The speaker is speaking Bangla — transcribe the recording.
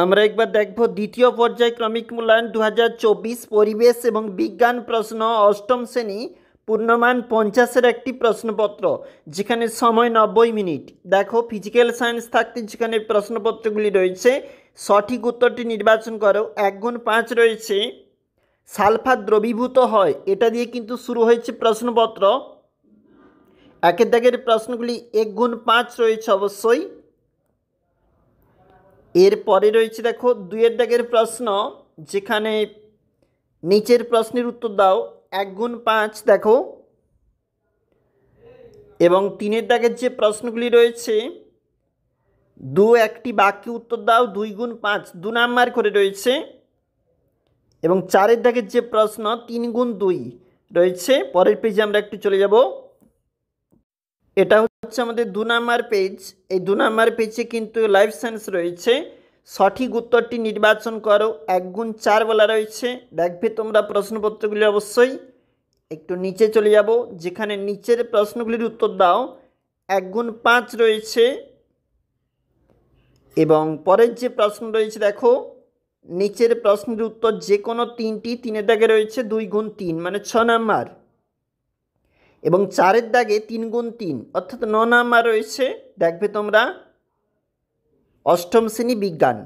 আমরা একবার দেখব দ্বিতীয় পর্যায়ক্রমিক মূল্যায়ন 2024 পরিবেশ এবং বিজ্ঞান প্রশ্ন অষ্টম শ্রেণী পূর্ণমান 50-এর একটি প্রশ্নপত্র, যেখানে সময় 90 মিনিট। দেখো ফিজিক্যাল সায়েন্স থাকতে যেখানে প্রশ্নপত্রগুলি রয়েছে, সঠিক উত্তরটি নির্বাচন করো। 1x5 রয়েছে, সালফার দ্রবীভূত হয়, এটা দিয়ে কিন্তু শুরু হয়েছে প্রশ্নপত্র। একের দাগের প্রশ্নগুলি 1x5 রয়েছে অবশ্যই। এরপরে রয়েছে দেখো 2-এর দাগের প্রশ্ন, যেখানে নিচের প্রশ্নের উত্তর দাও। 1x5 দেখো, এবং 3-এর দাগের যে প্রশ্নগুলি রয়েছে, একটি বাক্যে উত্তর দাও। 2x5 2 নাম্বার করে রয়েছে। এবং 4-এর দাগের যে প্রশ্ন 3x2 রয়েছে। পরের পেজে আমরা একটু চলে যাব। এটা হচ্ছে আমাদের 2 নাম্বার পেজ। এই 2 নাম্বার পেজে কিন্তু লাইফ সায়েন্স রয়েছে। সঠিক উত্তরটি নির্বাচন করো। 1x4 বলা রয়েছে। দেখবে তোমরা প্রশ্নপত্রগুলি অবশ্যই। একটু নিচে চলে যাব, যেখানে নিচের প্রশ্নগুলির উত্তর দাও। 1x5 রয়েছে। এবং পরের যে প্রশ্ন রয়েছে দেখো, নিচের প্রশ্নের উত্তর যে কোনো 3টি 3-এর দাগে রয়েছে। 2x3 মানে 6 নাম্বার। এবং 4-এর দাগে 3x3 অর্থাৎ 9 নাম্বার রয়েছে। দেখবে তোমরা অষ্টম শ্রেণী বিজ্ঞান।